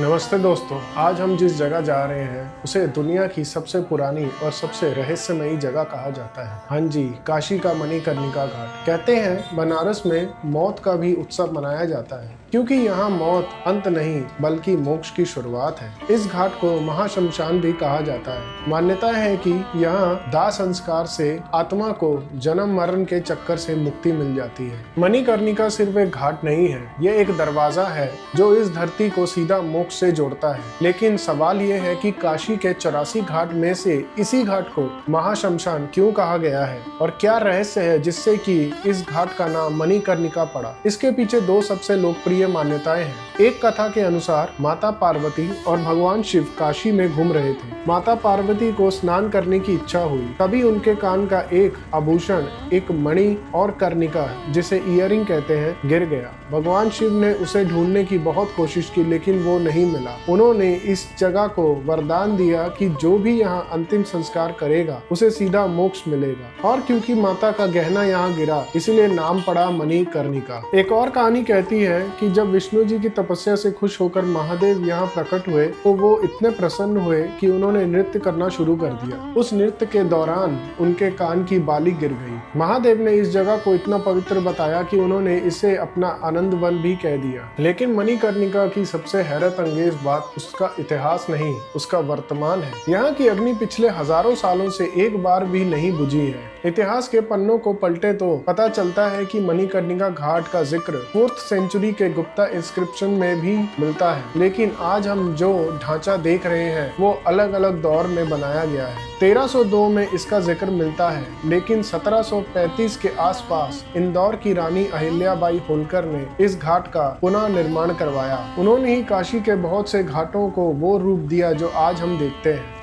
नमस्ते दोस्तों, आज हम जिस जगह जा रहे हैं उसे दुनिया की सबसे पुरानी और सबसे रहस्यमयी जगह कहा जाता है। हाँ जी, काशी का मणिकर्णिका घाट। कहते हैं बनारस में मौत का भी उत्सव मनाया जाता है क्योंकि यहाँ मौत अंत नहीं बल्कि मोक्ष की शुरुआत है। इस घाट को महाशमशान भी कहा जाता है। मान्यता है कि यहाँ दाह संस्कार से आत्मा को जन्म मरण के चक्कर से मुक्ति मिल जाती है। मणिकर्णिका सिर्फ एक घाट नहीं है, ये एक दरवाजा है जो इस धरती को सीधा मोक्ष से जोड़ता है। लेकिन सवाल ये है कि काशी के 84 घाट में से इसी घाट को महाशमशान क्यों कहा गया है और क्या रहस्य है जिससे कि इस घाट का नाम मणिकर्णिका पड़ा। इसके पीछे दो सबसे लोकप्रिय मान्यताएं हैं। एक कथा के अनुसार माता पार्वती और भगवान शिव काशी में घूम रहे थे। माता पार्वती को स्नान करने की इच्छा हुई, तभी उनके कान का एक आभूषण, एक मणि और कर्णिका जिसे इयरिंग कहते हैं, गिर गया। भगवान शिव ने उसे ढूंढने की बहुत कोशिश की लेकिन वो नहीं मिला। उन्होंने इस जगह को वरदान दिया कि जो भी यहाँ अंतिम संस्कार करेगा उसे सीधा मोक्ष मिलेगा। और क्योंकि माता का गहना यहाँ गिरा इसलिए नाम पड़ा मणिकर्णिका। एक और कहानी कहती है कि जब विष्णु जी की तपस्या से खुश होकर महादेव यहाँ प्रकट हुए तो वो इतने प्रसन्न हुए कि उन्होंने नृत्य करना शुरू कर दिया। उस नृत्य के दौरान उनके कान की बाली गिर गई। महादेव ने इस जगह को इतना पवित्र बताया कि उन्होंने इसे अपना आनंद वन भी कह दिया। लेकिन मणिकर्णिका की सबसे हैरत अंगेज बात उसका इतिहास नहीं, उसका वर्तमान है। यहाँ की अग्नि पिछले हजारों सालों से एक बार भी नहीं बुझी है। इतिहास के पन्नों को पलटे तो पता चलता है कि मणिकर्णिका घाट का जिक्र 4th सेंचुरी के गुप्ता इंस्क्रिप्शन में भी मिलता है। लेकिन आज हम जो ढांचा देख रहे हैं वो अलग अलग दौर में बनाया गया है। 1302 में इसका जिक्र मिलता है, लेकिन 1735 के आसपास इंदौर की रानी अहिल्याबाई होलकर ने इस घाट का पुनः निर्माण करवाया। उन्होंने ही काशी के बहुत से घाटों को वो रूप दिया जो आज हम देखते हैं।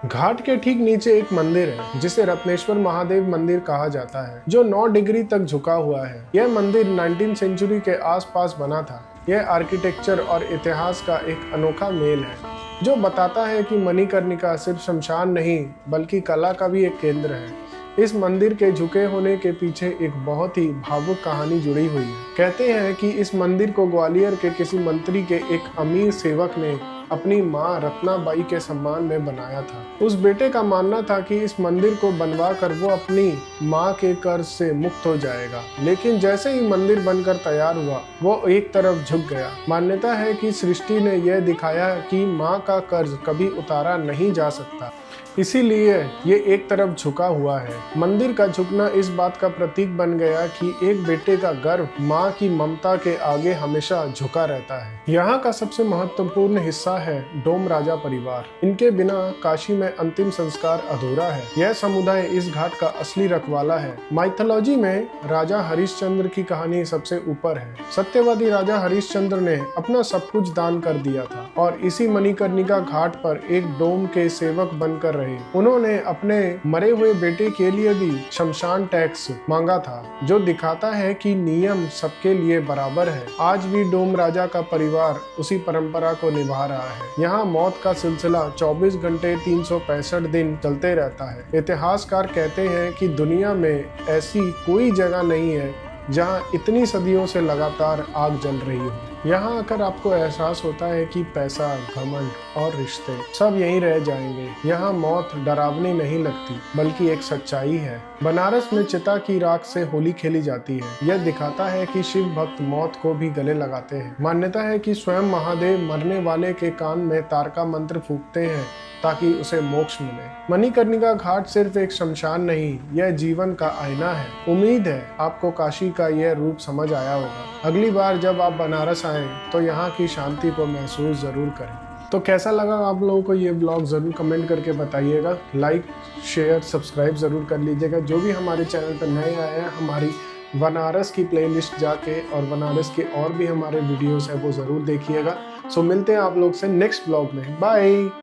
घाट के ठीक नीचे एक मंदिर है जिसे रत्नेश्वर महादेव मंदिर कहा जाता है, जो 9 डिग्री तक झुका हुआ है। यह मंदिर 19वीं सेंचुरी के आसपास बना था। यह आर्किटेक्चर और इतिहास का एक अनोखा मेल है जो बताता है कि मणिकर्णिका सिर्फ शमशान नहीं बल्कि कला का भी एक केंद्र है। इस मंदिर के झुके होने के पीछे एक बहुत ही भावुक कहानी जुड़ी हुई है। कहते हैं कि इस मंदिर को ग्वालियर के किसी मंत्री के एक अमीर सेवक ने अपनी मां रत्नाबाई के सम्मान में बनाया था। उस बेटे का मानना था कि इस मंदिर को बनवा कर वो अपनी मां के कर्ज से मुक्त हो जाएगा। लेकिन जैसे ही मंदिर बनकर तैयार हुआ वो एक तरफ झुक गया। मान्यता है कि सृष्टि ने यह दिखाया कि मां का कर्ज कभी उतारा नहीं जा सकता, इसीलिए ये एक तरफ झुका हुआ है। मंदिर का झुकना इस बात का प्रतीक बन गया कि एक बेटे का गर्व माँ की ममता के आगे हमेशा झुका रहता है। यहाँ का सबसे महत्वपूर्ण हिस्सा है डोम राजा परिवार। इनके बिना काशी में अंतिम संस्कार अधूरा है। यह समुदाय इस घाट का असली रखवाला है। माइथोलॉजी में राजा हरिश्चंद्र की कहानी सबसे ऊपर है। सत्यवादी राजा हरिश्चंद्र ने अपना सब कुछ दान कर दिया था और इसी मणिकर्णिका घाट पर एक डोम के सेवक बनकर रहे। उन्होंने अपने मरे हुए बेटे के लिए भी शमशान टैक्स मांगा था, जो दिखाता है कि नियम सबके लिए बराबर है। आज भी डोम राजा का परिवार उसी परंपरा को निभा रहा है। यहाँ मौत का सिलसिला 24 घंटे 365 दिन चलते रहता है। इतिहासकार कहते हैं कि दुनिया में ऐसी कोई जगह नहीं है जहाँ इतनी सदियों से लगातार आग जल रही हो। यहाँ आकर आपको एहसास होता है कि पैसा, घमंड और रिश्ते सब यहीं रह जाएंगे। यहाँ मौत डरावनी नहीं लगती बल्कि एक सच्चाई है। बनारस में चिता की राख से होली खेली जाती है। यह दिखाता है कि शिव भक्त मौत को भी गले लगाते हैं। मान्यता है कि स्वयं महादेव मरने वाले के कान में तारका मंत्र फूंकते हैं ताकि उसे मोक्ष मिले। मणिकर्णिका घाट सिर्फ एक शमशान नहीं, यह जीवन का आईना है। उम्मीद है आपको काशी का यह रूप समझ आया होगा। अगली बार जब आप बनारस आएं तो यहाँ की शांति को महसूस जरूर करें। तो कैसा लगा आप लोगों को ये ब्लॉग जरूर कमेंट करके बताइएगा। लाइक, शेयर, सब्सक्राइब जरूर कर लीजिएगा। जो भी हमारे चैनल पर नए आए हैं, हमारी बनारस की प्लेलिस्ट जाके और बनारस के और भी हमारे वीडियोस है वो जरूर देखिएगा। सो मिलते हैं आप लोग से नेक्स्ट ब्लॉग में। बाय।